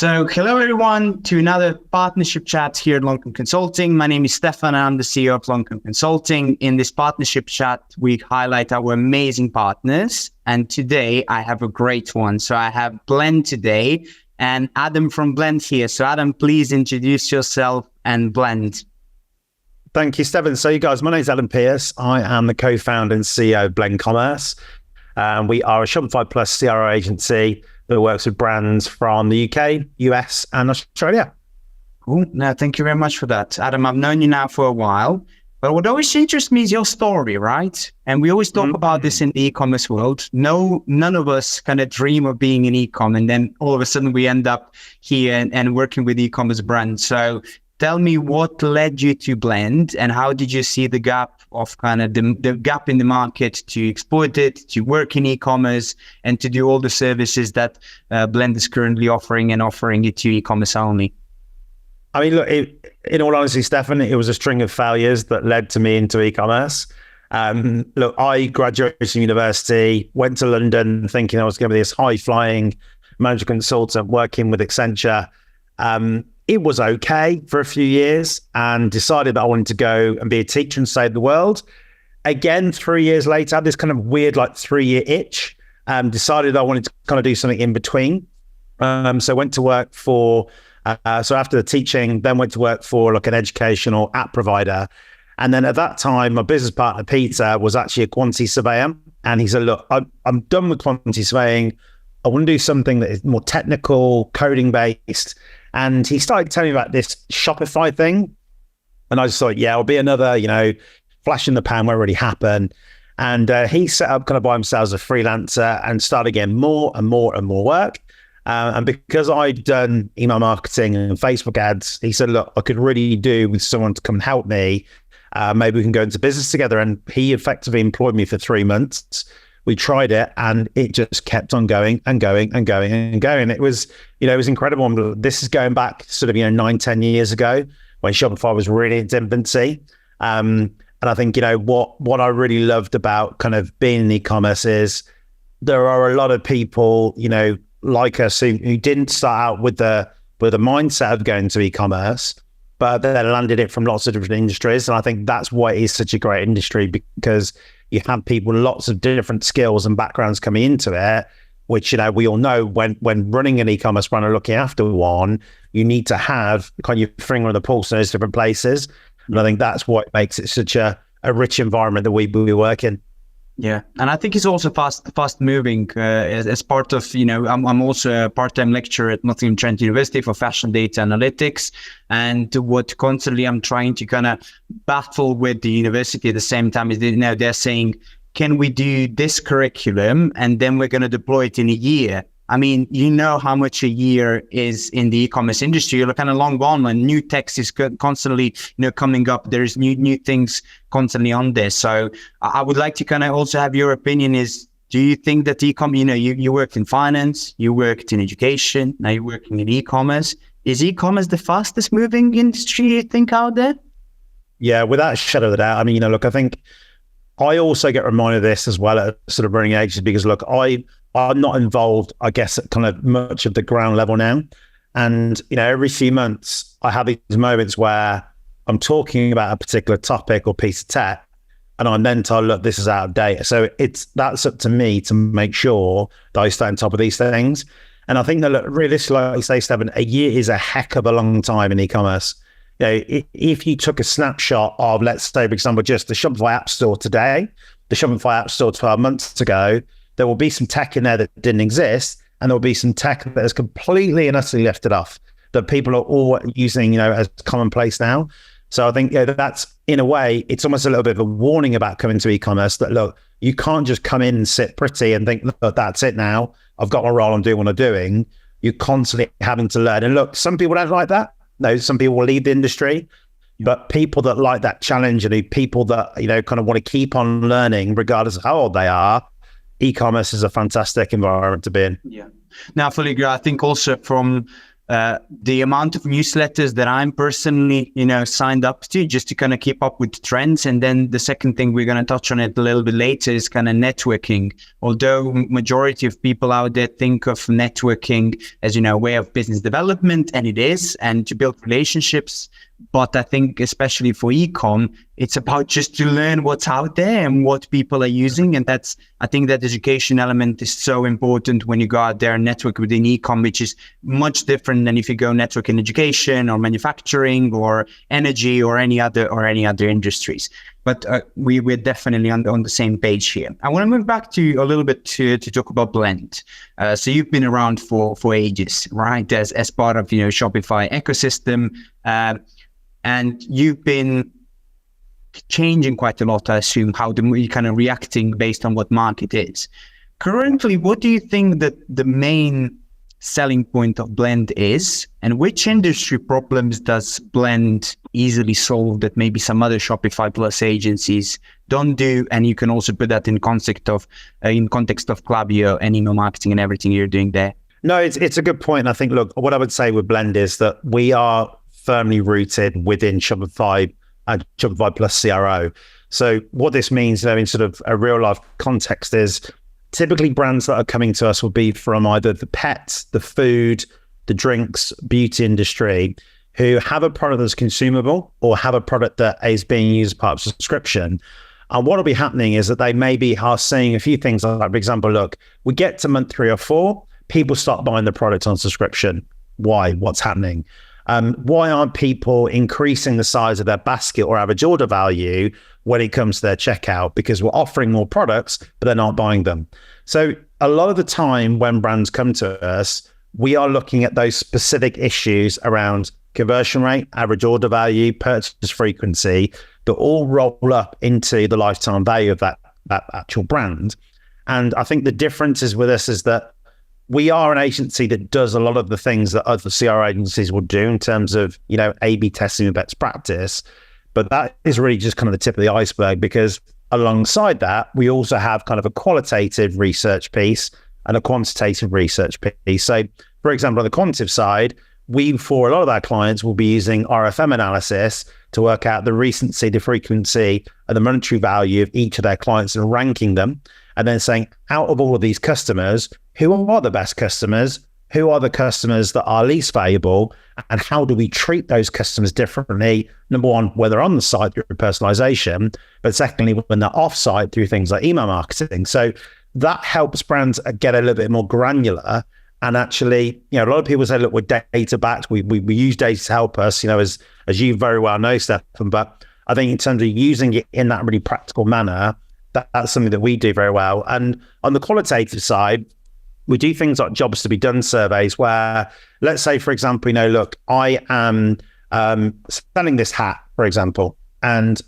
So hello everyone to another partnership chat here at Loncom Consulting. My name is Stefan and I'm the CEO of Loncom Consulting. In this partnership chat, we highlight our amazing partners. And today I have a great one. So I have Blend today and Adam from Blend here. So Adam, please introduce yourself and Blend. Thank you, Stefan. So you guys, my name is Adam Pearce. I am the co-founder and CEO of Blend Commerce. We are a Shopify Plus CRO agency that works with brands from the UK, US, and Australia. Cool. No, thank you very much for that. Adam, I've known you now for a while, but what always interests me is your story, right? And we always talk about this in the e-commerce world. None of us kind of dream of being in e-com, and then all of a sudden we end up here and working with e-commerce brands. So tell me what led you to Blend and how did you see the gap of kind of the gap in the market to exploit it, to work in e-commerce and to do all the services that Blend is currently offering it to e-commerce only? I mean, look, in all honesty, Stefan, it was a string of failures that led to me into e-commerce. Look, I graduated from university, went to London thinking I was going to be this high-flying management consultant working with Accenture. It was okay for a few years and decided that I wanted to go and be a teacher and save the world. Again, 3 years later, I had this kind of weird, 3-year itch, decided I wanted to kind of do something in between. So went to work for, so after the teaching, then went to work for like an educational app provider. And then at that time, my business partner, Peter, was actually a quantity surveyor. And he said, look, I'm done with quantity surveying. I want to do something that is more technical, coding based. And he started telling me about this Shopify thing. And I just thought, yeah, it'll be another, flash in the pan won't really happen. And he set up kind of by himself as a freelancer and started getting more and more and more work. And because I'd done email marketing and Facebook ads, he said, look, I could really do with someone to come and help me. Maybe we can go into business together. And he effectively employed me for 3 months. We tried it and it just kept on going and going and going and going. It was, it was incredible. This is going back sort of, 9-10 years ago when Shopify was really in its infancy. And I think, what I really loved about kind of being in e-commerce is there are a lot of people, like us who didn't start out with the mindset of going to e-commerce, but they landed it from lots of different industries. And I think that's why it is such a great industry, because you have people, lots of different skills and backgrounds coming into it, which, we all know when running an e-commerce brand or looking after one, you need to have kind of your finger on the pulse in those different places. And I think that's what makes it such a rich environment that we work in. Yeah, and I think it's also fast moving. As part of, I'm also a part-time lecturer at Nottingham Trent University for fashion data analytics, and what constantly I'm trying to kind of battle with the university at the same time is they're saying, can we do this curriculum and then we're going to deploy it in a year? I mean, how much a year is in the e-commerce industry. You're kind of long gone when new text is constantly, coming up. There's new things constantly on there. So I would like to kind of also have your opinion is, do you think that e-com, you worked in finance, you worked in education, now you're working in e-commerce. Is e-commerce the fastest moving industry you think out there? Yeah, without a shadow of a doubt. I mean, look, I think I also get reminded of this as well at sort of running agencies because, look, I'm not involved, I guess, at kind of much of the ground level now. And, every few months, I have these moments where I'm talking about a particular topic or piece of tech, and I'm then told, look, this is out of date. So that's up to me to make sure that I stay on top of these things. And I think that, look, realistically, like you say, Stefan, a year is a heck of a long time in e-commerce. If you took a snapshot of, let's say, for example, just the Shopify App Store today, the Shopify App Store 12 months ago, there will be some tech in there that didn't exist, and there will be some tech that is completely and utterly lifted off that people are all using, as commonplace now. So I think that's, in a way, it's almost a little bit of a warning about coming to e-commerce that, look, you can't just come in and sit pretty and think, look, that's it now. I've got my role, I'm doing what I'm doing. You're constantly having to learn. And look, some people don't like that. No, some people will leave the industry. But people that like that challenge and people that, kind of want to keep on learning, regardless of how old they are, e-commerce is a fantastic environment to be in. Yeah. Now, I fully agree. I think also from the amount of newsletters that I'm personally, signed up to just to kind of keep up with trends. And then the second thing, we're going to touch on it a little bit later, is kind of networking. Although majority of people out there think of networking as, a way of business development, and it is, and to build relationships. But I think especially for ecom, it's about just to learn what's out there and what people are using. And I think that education element is so important when you go out there and network within ecom, which is much different than if you go network in education or manufacturing or energy or any other industries. But we're definitely on the same page here. I want to move back to a little bit to talk about Blend. So you've been around for ages, right? As part of Shopify ecosystem. And you've been changing quite a lot, I assume, how you're kind of reacting based on what market is. Currently, what do you think that the main selling point of Blend is? And which industry problems does Blend easily solve that maybe some other Shopify Plus agencies don't do? And you can also put that in context of Klaviyo and email marketing and everything you're doing there. No, it's a good point. I think, look, what I would say with Blend is that we are firmly rooted within Shopify and Shopify Plus CRO. So what this means, in sort of a real life context, is typically brands that are coming to us will be from either the pets, the food, the drinks, beauty industry, who have a product that's consumable or have a product that is being used as part of subscription. And what will be happening is that they maybe are seeing a few things, like, for example, look, we get to month 3 or 4, people start buying the product on subscription. Why? What's happening? Why aren't people increasing the size of their basket or average order value when it comes to their checkout? Because we're offering more products, but they're not buying them. So a lot of the time when brands come to us, we are looking at those specific issues around conversion rate, average order value, purchase frequency, that all roll up into the lifetime value of that actual brand. And I think the difference is with us is that we are an agency that does a lot of the things that other CRO agencies will do in terms of, A/B testing and best practice. But that is really just kind of the tip of the iceberg, because alongside that, we also have kind of a qualitative research piece and a quantitative research piece. So, for example, on the quantitative side, we, for a lot of our clients, will be using RFM analysis to work out the recency, the frequency, and the monetary value of each of their clients and ranking them. And then saying, out of all of these customers, who are the best customers? Who are the customers that are least valuable? And how do we treat those customers differently? Number one, when they're on the site through personalization, but secondly, when they're off site through things like email marketing. So that helps brands get a little bit more granular. And actually, a lot of people say, look, we're data backed. We use data to help us, as you very well know, Stefan. But I think in terms of using it in that really practical manner, that's something that we do very well. And on the qualitative side, we do things like jobs to be done surveys where, let's say, for example, look, I am selling this hat, for example, and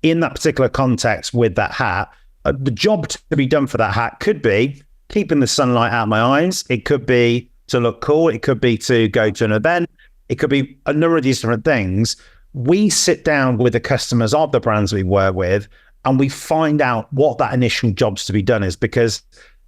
in that particular context with that hat, the job to be done for that hat could be keeping the sunlight out of my eyes. It could be to look cool. It could be to go to an event. It could be a number of these different things. We sit down with the customers of the brands we work with, and we find out what that initial jobs to be done is, because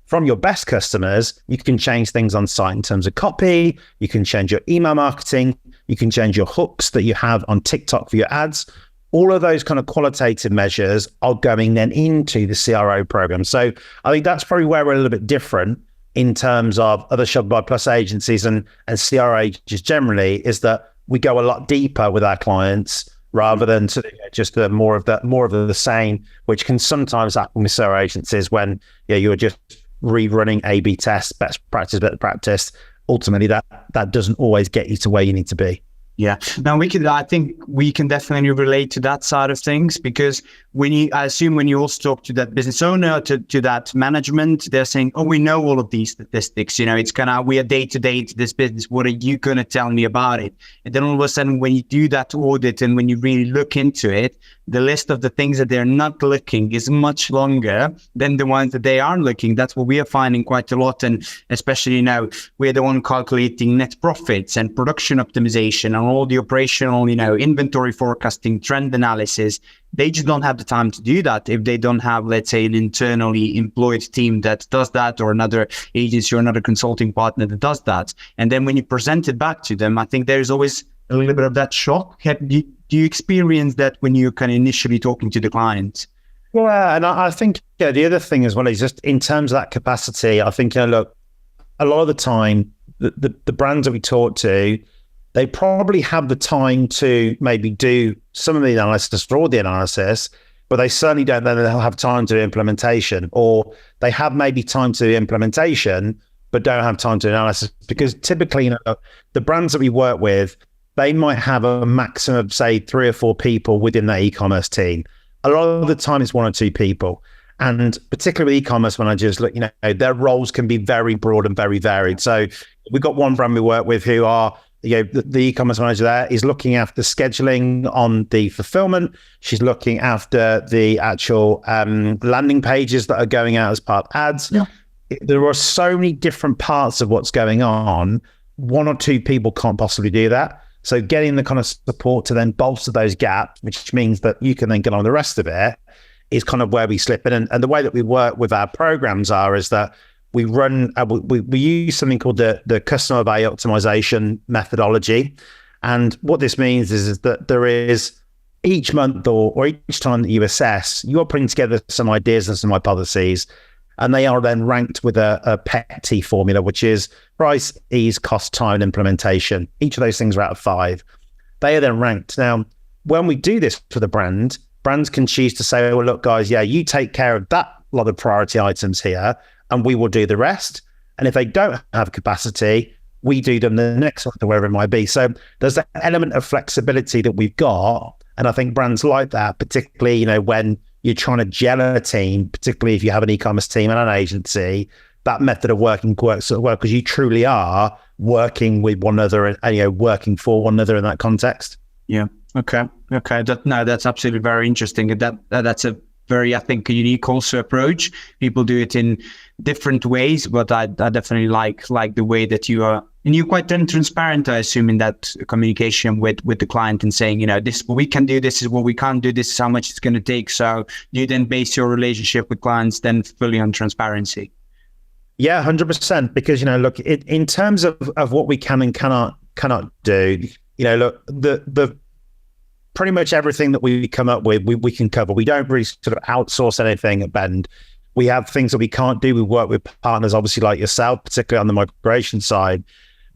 from your best customers, you can change things on site in terms of copy. You can change your email marketing. You can change your hooks that you have on TikTok for your ads. All of those kind of qualitative measures are going then into the CRO program. So I think that's probably where we're a little bit different in terms of other Shopify Plus agencies and CRO agencies generally, is that we go a lot deeper with our clients rather than sort of just more of the same, which can sometimes happen with CRO agencies when you're just rerunning A/B tests, best practice. Ultimately, that doesn't always get you to where you need to be. Yeah. Now I think we can definitely relate to that side of things, because I assume when you also talk to that business owner, to that management, they're saying, oh, we know all of these statistics, it's kind of, we are day to day to this business. What are you going to tell me about it? And then all of a sudden, when you do that audit and when you really look into it, the list of the things that they're not looking is much longer than the ones that they are looking. That's what we are finding quite a lot. And especially now, we're the one calculating net profits and production optimization and all the operational, inventory forecasting, trend analysis. They just don't have the time to do that if they don't have, let's say, an internally employed team that does that, or another agency or another consulting partner that does that. And then when you present it back to them, I think there's always a little bit of that shock. Do you experience that when you're kind of initially talking to the client? Yeah, and I think the other thing as well is just in terms of that capacity, I think, look, a lot of the time, the brands that we talk to, they probably have the time to maybe do some of the analysis or the analysis, but they certainly don't then have time to do implementation, or they have maybe time to do implementation, but don't have time to do analysis. Because typically, the brands that we work with, they might have a maximum of, say, 3 or 4 people within their e-commerce team. A lot of the time, it's 1 or 2 people. And particularly with e-commerce managers, look, their roles can be very broad and very varied. So we've got one brand we work with who are, the e-commerce manager there is looking after scheduling on the fulfillment. She's looking after the actual landing pages that are going out as part of ads. Yeah. There are so many different parts of what's going on. 1 or 2 people can't possibly do that. So getting the kind of support to then bolster those gaps, which means that you can then get on the rest of it, is kind of where we slip in. And the way that we work with our programs is that we run, we use something called the customer value optimization methodology. And what this means is that there is each month or each time that you assess, you're putting together some ideas and some hypotheses, and they are then ranked with a PET formula, which is price, ease, cost, time, and implementation. Each of those things are out of 5. They are then ranked. Now, when we do this for the brands can choose to say, well, look, guys, yeah, you take care of that lot of priority items here, and we will do the rest. And if they don't have capacity, we do them the next month or wherever it might be. So there's that element of flexibility that we've got. And I think brands like that, particularly, when you're trying to gel a team, particularly if you have an e-commerce team and an agency, that method of working works so well because you truly are working with one another and working for one another in that context. Yeah. Okay. That's absolutely very interesting. That's a very, I think, a unique also approach. People do it in different ways, but I definitely like the way that you are, and you're quite transparent, I assume, in that communication with the client and saying, this is what we can do, this is what we can't do, this is how much it's going to take. So you then base your relationship with clients then fully on transparency. Yeah, 100%. Because, look, in terms of what we can and cannot do, look, the pretty much everything that we come up with, we can cover. We don't really sort of outsource anything at Bend. We have things that we can't do. We work with partners, obviously, like yourself, particularly on the migration side.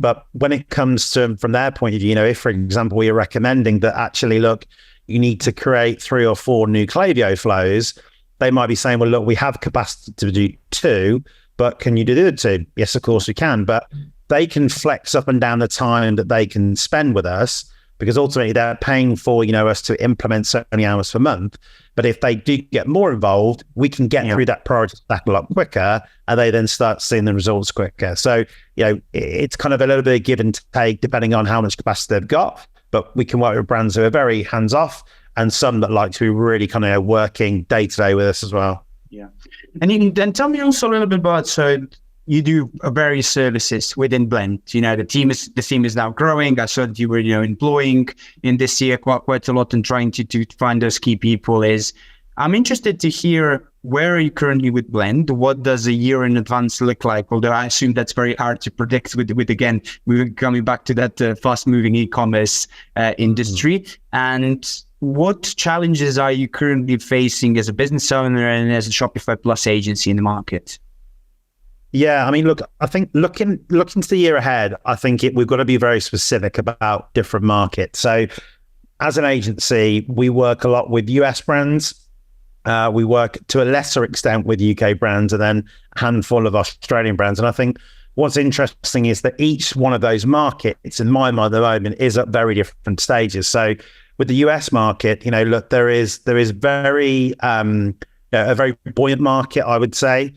But when it comes to, from their point of view, if, for example, we are recommending that actually, look, you need to create 3 or 4 new Klaviyo flows, they might be saying, well, look, we have capacity to do 2, but can you do the other 2? Yes, of course we can. But they can flex up and down the time that they can spend with us, because ultimately they're paying for, us to implement so many hours per month. But if they do get more involved, we can get through that priority stack a lot quicker, and they then start seeing the results quicker. So, it's kind of a little bit of give and take depending on how much capacity they've got. But we can work with brands who are very hands-off and some that like to be really kind of working day-to-day with us as well. Yeah. And then tell me also a little bit about, so you do various services within Blend. The team is now growing. I saw that you were, employing in this year quite a lot and trying to find those key people. I'm interested to hear, where are you currently with Blend? What does a year in advance look like? Although I assume that's very hard to predict with again, we're coming back to that fast moving e-commerce industry. And what challenges are you currently facing as a business owner and as a Shopify Plus agency in the market? Yeah, I mean, look, I think looking to the year ahead, I think we've got to be very specific about different markets. So as an agency, we work a lot with US brands. We work to a lesser extent with UK brands, and then a handful of Australian brands. And I think what's interesting is that each one of those markets, in my mind at the moment, is at very different stages. So with the US market, look, there is very a very buoyant market, I would say.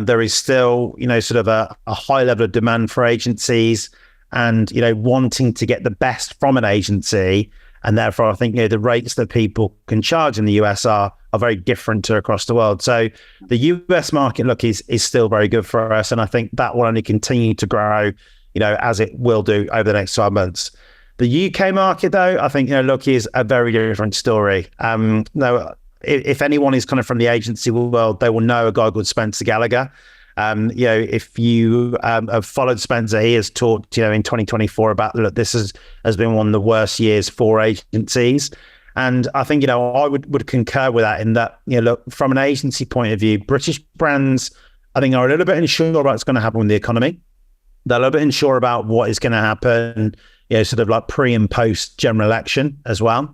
There is still, sort of a high level of demand for agencies and, wanting to get the best from an agency. And therefore, I think the rates that people can charge in the US are very different to across the world. So the US market, look, is still very good for us. And I think that will only continue to grow, as it will do over the next 12 months. The UK market, though, I think, look, is a very different story. No, if anyone is kind of from the agency world, they will know a guy called Spencer Gallagher. If you have followed Spencer, he has talked, in 2024 about, look, this has been one of the worst years for agencies. And I think, I would concur with that in that, look, from an agency point of view, British brands, I think, are a little bit unsure about what's going to happen with the economy. They're a little bit unsure about what is going to happen, sort of like pre and post general election as well.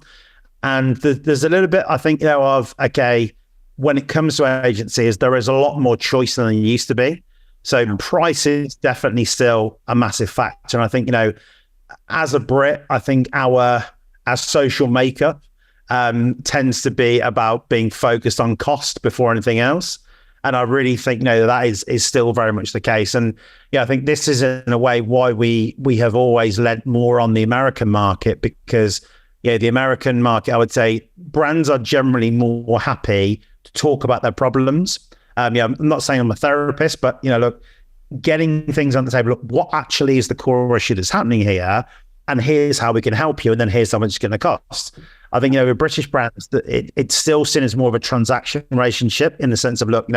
And there's a little bit, I think, of, okay, when it comes to agencies, there is a lot more choice than there used to be. So price is definitely still a massive factor. And I think, as a Brit, I think our social makeup tends to be about being focused on cost before anything else. And I really think, that is still very much the case. And I think this is in a way why we have always led more on the American market, because the American market, I would say brands are generally more happy to talk about their problems. I'm not saying I'm a therapist, but look, getting things on the table. Look, what actually is the core issue that's happening here, and here's how we can help you, and then here's how much it's going to cost. I think with British brands, that it's still seen as more of a transaction relationship in the sense of, look,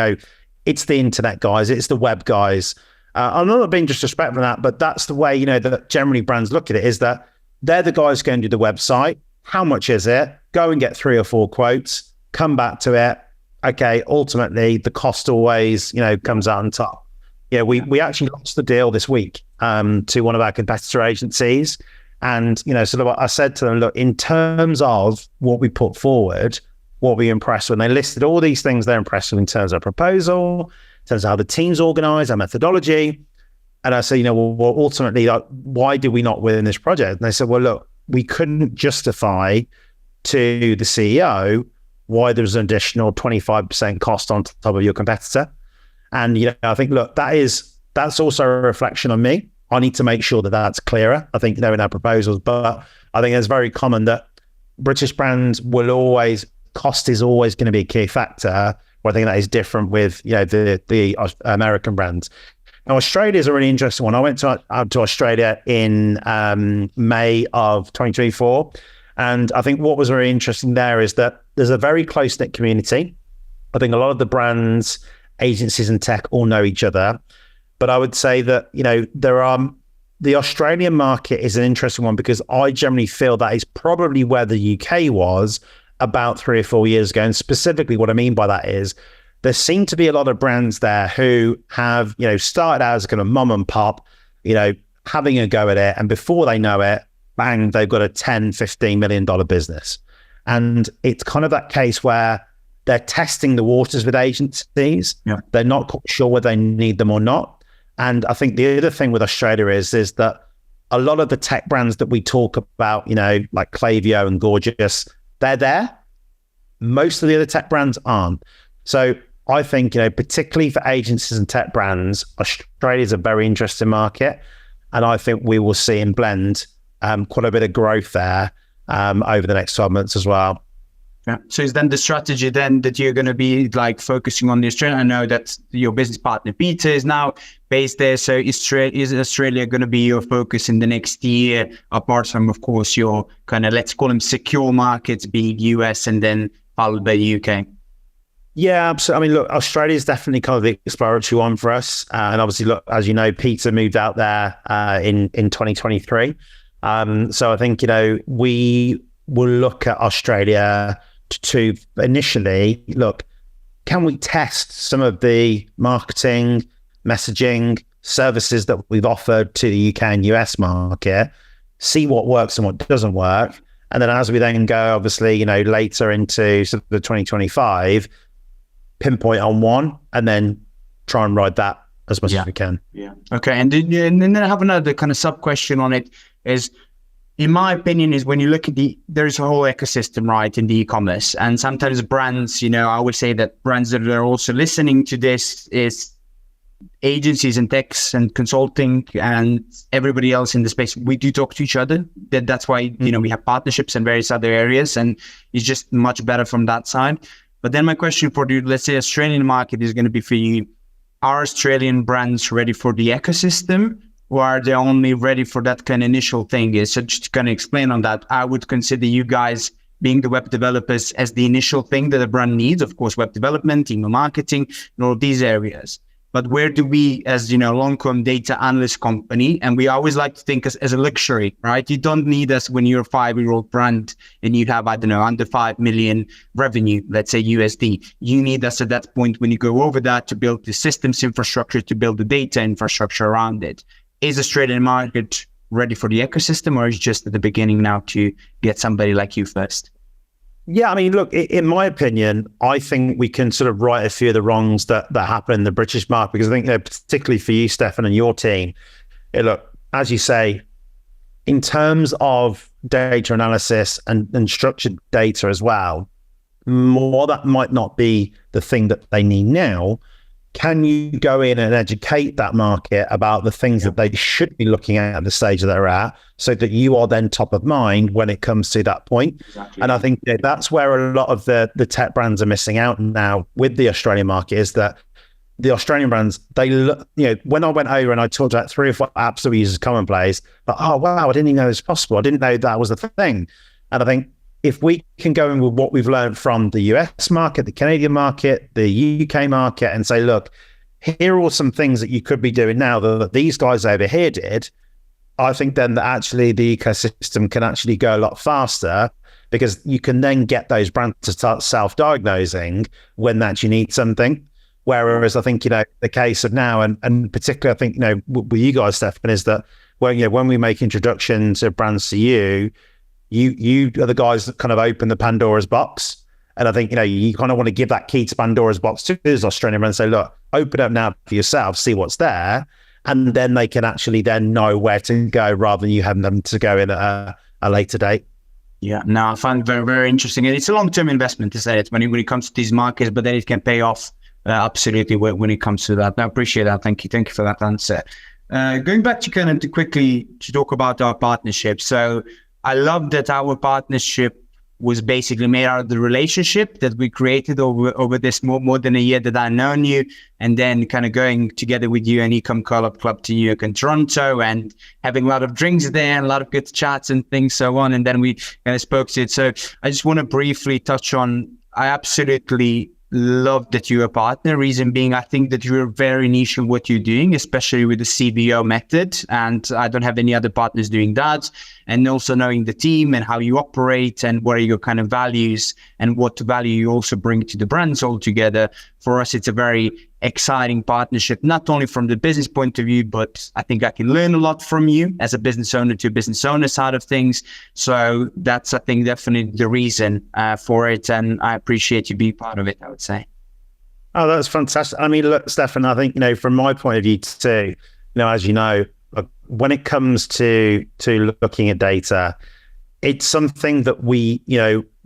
it's the internet guys, it's the web guys. I'm not being disrespectful of that, but that's the way that generally brands look at it, is that they're the guys going to do the website. How much is it? Go and get 3 or 4 quotes. Come back to it. Okay, ultimately, the cost always, comes out on top. We actually lost the deal this week to one of our competitor agencies. And, sort of I said to them, look, in terms of what we put forward, what we impressed with, and they listed all these things they're impressed with in terms of proposal, in terms of how the team's organized, our methodology. And I said, well, ultimately, why did we not win this project? And they said, well, look, we couldn't justify to the CEO why there's an additional 25% cost on top of your competitor. And, I think, look, that's also a reflection on me. I need to make sure that that's clearer, I think, in our proposals. But I think it's very common that British brands will always, cost is always going to be a key factor. But I think that is different with, the American brands. Now, Australia is a really interesting one. I went to Australia in May of 2024. And I think what was very interesting there is that there's a very close-knit community. I think a lot of the brands, agencies and tech all know each other. But I would say that, the Australian market is an interesting one, because I generally feel that is probably where the UK was about 3 or 4 years ago. And specifically what I mean by that is there seem to be a lot of brands there who have, started out as kind of mom and pop, having a go at it. And before they know it, bang, they've got a $10, $15 million business. And it's kind of that case where they're testing the waters with agencies. Yeah. They're not quite sure whether they need them or not. And I think the other thing with Australia is that a lot of the tech brands that we talk about, like Klaviyo and Gorgeous, they're there. Most of the other tech brands aren't. So I think, particularly for agencies and tech brands, Australia is a very interesting market. And I think we will see in Blend quite a bit of growth there over the next 12 months as well. Yeah. So is then the strategy then that you're going to be like focusing on the Australia? I know that your business partner, Peter, is now based there. So is Australia going to be your focus in the next year, apart from, of course, your kind of, let's call them secure markets, being US and then followed by the UK? Yeah, absolutely. I mean, look, Australia is definitely kind of the exploratory one for us. And obviously, look, as you know, Peter moved out there in 2023. So I think, we will look at Australia to initially look, can we test some of the marketing, messaging services that we've offered to the UK and US market, see what works and what doesn't work. And then as we then go, obviously, later into sort of the 2025, pinpoint on one and then try and ride that as much as we can. Yeah. Okay. And then I have another kind of sub question on it is, in my opinion, is when you look at there's a whole ecosystem, right, in the e-commerce. And sometimes brands, I would say that brands that are also listening to this is agencies and techs and consulting and everybody else in the space, we do talk to each other. That's why, we have partnerships in various other areas, and it's just much better from that side. But then my question for you, let's say Australian market is going to be for you, are Australian brands ready for the ecosystem, or are they only ready for that kind of initial thing? So just to kind of explain on that, I would consider you guys being the web developers as the initial thing that a brand needs, of course, web development, email marketing, and all these areas. But where do we, as Loncom data analyst company, and we always like to think as a luxury, right? You don't need us when you're a 5-year-old brand and you have, under 5 million revenue, let's say USD. You need us at that point when you go over that to build the systems infrastructure, to build the data infrastructure around it. Is Australian market ready for the ecosystem, or is it just at the beginning now to get somebody like you first? Yeah, look, in my opinion, I think we can sort of right a few of the wrongs that happen in the British market, because I think, particularly for you, Stefan, and your team, look, as you say, in terms of data analysis and structured data as well, more that might not be the thing that they need now. Can you go in and educate that market about the things that they should be looking at the stage that they're at, so that you are then top of mind when it comes to that point? Exactly. And I think that's where a lot of the tech brands are missing out now with the Australian market, is that the Australian brands, they look, when I went over and I talked about 3 or 4 apps that we use as commonplace, but oh wow, I didn't even know it was possible. I didn't know that was the thing. And I think if we can go in with what we've learned from the US market, the Canadian market, the UK market, and say, look, here are some things that you could be doing now that these guys over here did, I think then that actually the ecosystem can actually go a lot faster, because you can then get those brands to start self-diagnosing when they actually need something. Whereas I think, the case of now, and particularly I think, with you guys, Stefan, is that when we make introductions of brands to you are the guys that kind of open the Pandora's box. And I think, you kind of want to give that key to Pandora's box to those Australian brands and say, look, open up now for yourself, see what's there. And then they can actually then know where to go, rather than you having them to go in at a later date. Yeah, no, I find it very, very interesting. And it's a long-term investment, to say it, when it comes to these markets, but then it can pay off absolutely when it comes to that. I appreciate that. Thank you for that answer. Going back to kind of to quickly to talk about our partnership. So I love that our partnership was basically made out of the relationship that we created over this more than a year that I've known you, and then kind of going together with you and Ecom Club to New York and Toronto, and having a lot of drinks there and a lot of good chats and things so on. And then we kind of spoke to it. So I just want to briefly touch on, I absolutely love that you're a partner. Reason being, I think that you're very niche in what you're doing, especially with the CBO method. And I don't have any other partners doing that. And also knowing the team and how you operate and what are your kind of values and what value you also bring to the brands altogether. For us, it's a very exciting partnership, not only from the business point of view, but I think I can learn a lot from you as a business owner to business owner side of things. So that's, I think, definitely the reason for it. And I appreciate you being part of it, I would say. Oh, that's fantastic. Look, Stefan, I think, from my point of view too, as you know, when it comes to looking at data, it's something that we,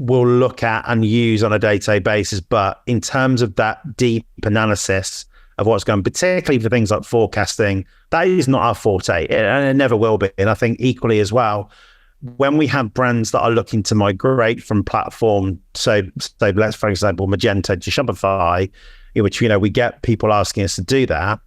will look at and use on a day-to-day basis. But in terms of that deep analysis of what's going on, particularly for things like forecasting, that is not our forte, and it never will be. And I think equally as well, when we have brands that are looking to migrate from platform, so let's, for example, Magento to Shopify, which, we get people asking us to do that,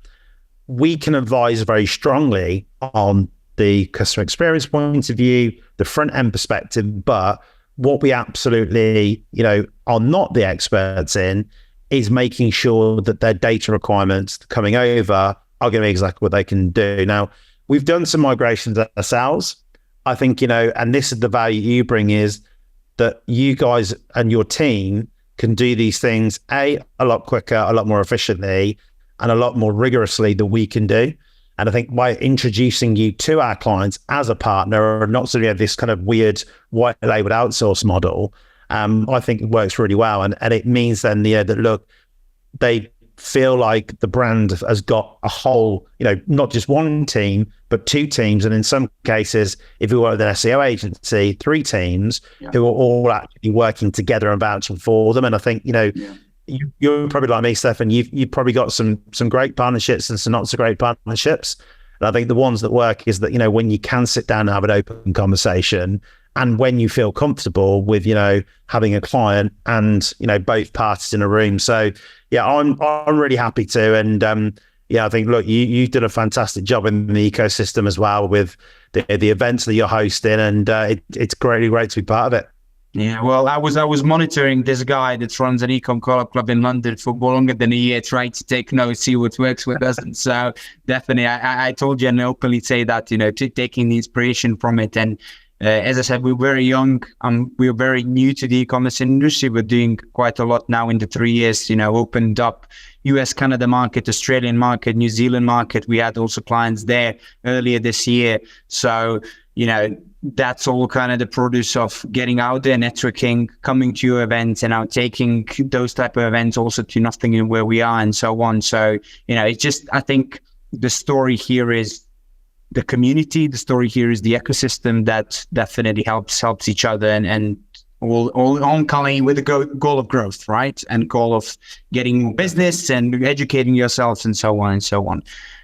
we can advise very strongly on the customer experience point of view, the front end perspective. But what we absolutely, are not the experts in is making sure that their data requirements coming over are going to be exactly what they can do. Now, we've done some migrations ourselves. I think, and this is the value you bring, is that you guys and your team can do these things, a lot quicker, a lot more efficiently, and a lot more rigorously than we can do. And I think by introducing you to our clients as a partner, and not sort of this kind of weird white labeled outsource model, I think it works really well. And it means then that, look, they feel like the brand has got a whole, not just one team, but 2 teams. And in some cases, if we work with an SEO agency, 3 teams who are all actually working together and vouching for them. And I think, you're probably like me, Stefan. You've probably got some great partnerships and some not so great partnerships. And I think the ones that work is that, when you can sit down and have an open conversation, and when you feel comfortable with, having a client and, both parties in a room. So yeah, I'm really happy to. And I think, look, you did a fantastic job in the ecosystem as well with the events that you're hosting, and it's great to be part of it. Yeah, well, I was monitoring this guy that runs an e-com club in London for longer than a year, trying to take notes, see what works, what doesn't. So definitely, I told you and openly say that, taking the inspiration from it. And as I said, we're very young. We're very new to the e-commerce industry. We're doing quite a lot now in the 3 years, opened up US, Canada market, Australian market, New Zealand market. We had also clients there earlier this year. So, that's all kind of the produce of getting out there, networking, coming to your events, and now taking those type of events also to nothing where we are and so on. So, it's just, I think the story here is the community. The story here is the ecosystem that definitely helps each other and all ongoing with the goal of growth, right? And goal of getting more business and educating yourselves and so on and so on.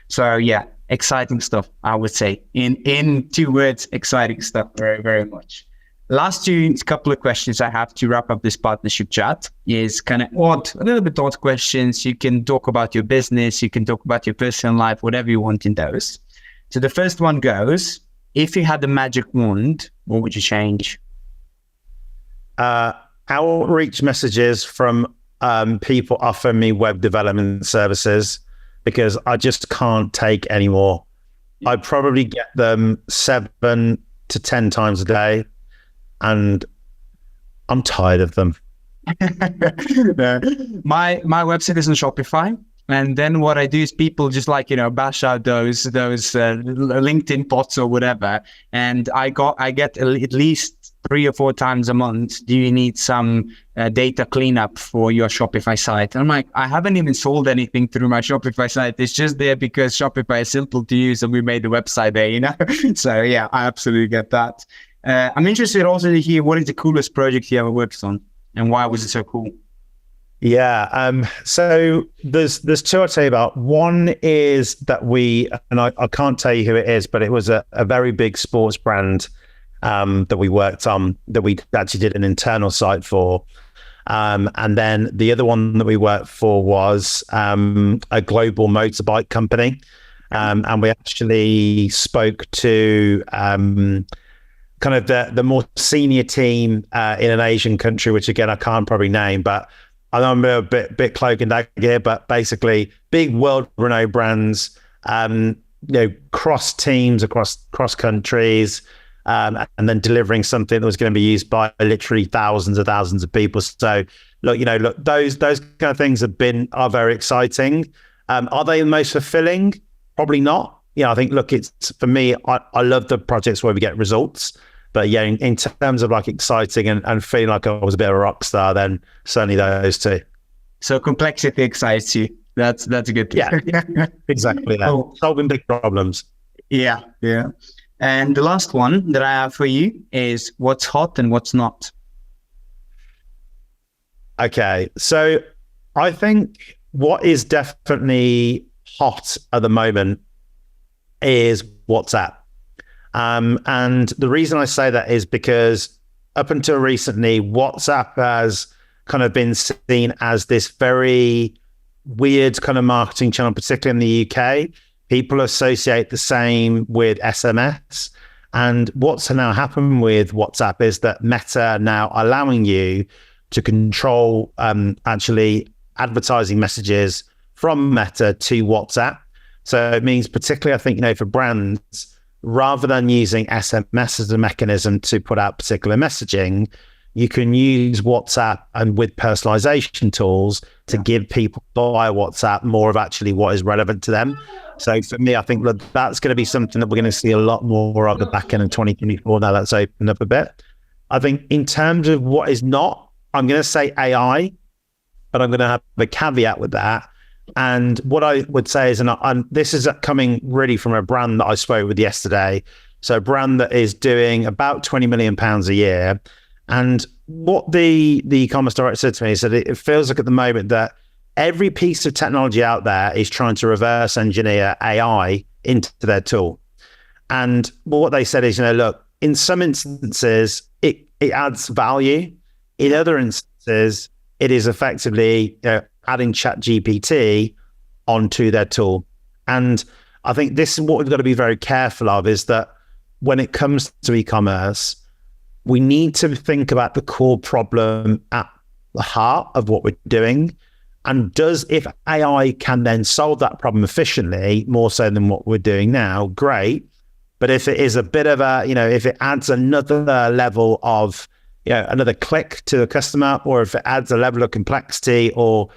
So yeah, exciting stuff, I would say. In 2 words, exciting stuff, very, very much. Last couple of questions I have to wrap up this partnership chat is kind of a little bit odd questions. You can talk about your business, you can talk about your personal life, whatever you want in those. So the first one goes, if you had a magic wand, what would you change? Outreach messages from people offering me web development services, because I just can't take any more. I probably get them 7 to 10 times a day, and I'm tired of them. My website is on Shopify. And then what I do is people just bash out those LinkedIn bots or whatever. And I get at least 3 or 4 times a month. Do you need some data cleanup for your Shopify site? And I'm like, I haven't even sold anything through my Shopify site. It's just there because Shopify is simple to use and we made the website there, So yeah, I absolutely get that. I'm interested also to hear, what is the coolest project you ever worked on and why was it so cool? Yeah. So there's 2 I'll tell you about. One is that I can't tell you who it is, but it was a very big sports brand that we worked on, that we actually did an internal site for. And then the other one that we worked for was a global motorbike company. And we actually spoke to kind of the more senior team in an Asian country, which again, I can't probably name, but I know I'm a bit cloak and dagger here, but basically big world-renowned brands, cross teams, across countries, and then delivering something that was going to be used by literally thousands of people. So look, those kind of things are very exciting. Are they the most fulfilling? Probably not. I think, look, it's, for me, I love the projects where we get results. But yeah, in terms of exciting and feeling like I was a bit of a rock star, then certainly those 2. So complexity excites you. That's a good thing. Yeah, exactly that. Cool. Solving big problems. Yeah. And the last one that I have for you is, what's hot and what's not? Okay, so I think what is definitely hot at the moment is WhatsApp. And the reason I say that is because up until recently, WhatsApp has kind of been seen as this very weird kind of marketing channel, particularly in the UK. People associate the same with SMS. And what's now happened with WhatsApp is that Meta are now allowing you to control actually advertising messages from Meta to WhatsApp. So it means, particularly, I think, for brands, rather than using SMS as a mechanism to put out particular messaging, you can use WhatsApp and with personalization tools to give people via WhatsApp more of actually what is relevant to them. So for me, I think that's going to be something that we're going to see a lot more of the back end of 2024. Now that's opened up a bit. I think in terms of what is not, I'm going to say AI, but I'm going to have a caveat with that. And what I would say is, and this is coming really from a brand that I spoke with yesterday. So a brand that is doing about £20 million a year. And what the e-commerce director said to me is that it feels like at the moment that every piece of technology out there is trying to reverse engineer AI into their tool. And what they said is, look, in some instances, it adds value. In other instances, it is effectively adding ChatGPT onto their tool. And I think this is what we've got to be very careful of, is that when it comes to e-commerce, we need to think about the core problem at the heart of what we're doing. And if AI can then solve that problem efficiently, more so than what we're doing now, great. But if it is a bit of if it adds another level of, another click to the customer, or if it adds a level of complexity, or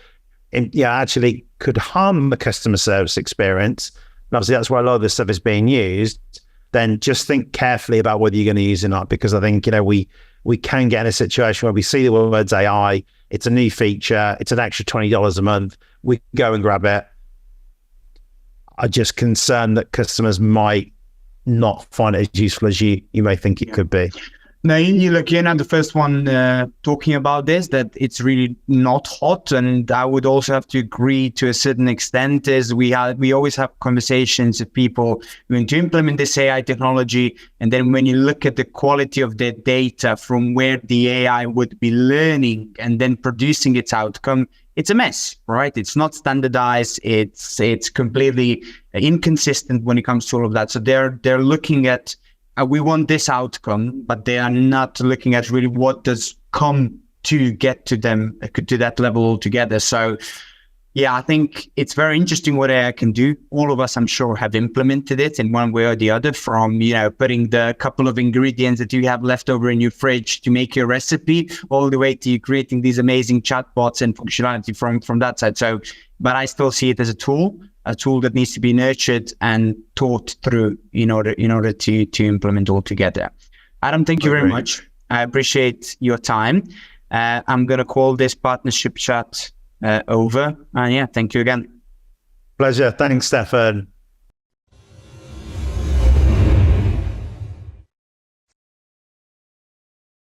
actually could harm the customer service experience, and obviously that's where a lot of this stuff is being used, then just think carefully about whether you're going to use it or not. Because I think, we can get in a situation where we see the words AI, it's a new feature, it's an extra $20 a month, we go and grab it. I'm just concerned that customers might not find it as useful as you may think it could be. No, you're not the first one talking about this, that it's really not hot. And I would also have to agree to a certain extent, is we always have conversations with people going to implement this AI technology. And then when you look at the quality of the data from where the AI would be learning and then producing its outcome, it's a mess, right? It's not standardized. It's completely inconsistent when it comes to all of that. So they're looking at, we want this outcome, but they are not looking at really what does come to get to them, to that level altogether. So yeah, I think it's very interesting what AI can do. All of us, I'm sure, have implemented it in one way or the other, from, putting the couple of ingredients that you have left over in your fridge to make your recipe, all the way to you creating these amazing chatbots and functionality from that side. So, but I still see it as a tool that needs to be nurtured and taught through in order to implement all together. Adam, thank you very much. I appreciate your time. I'm going to call this partnership chat over. Thank you again. Pleasure. Thanks, Stefan.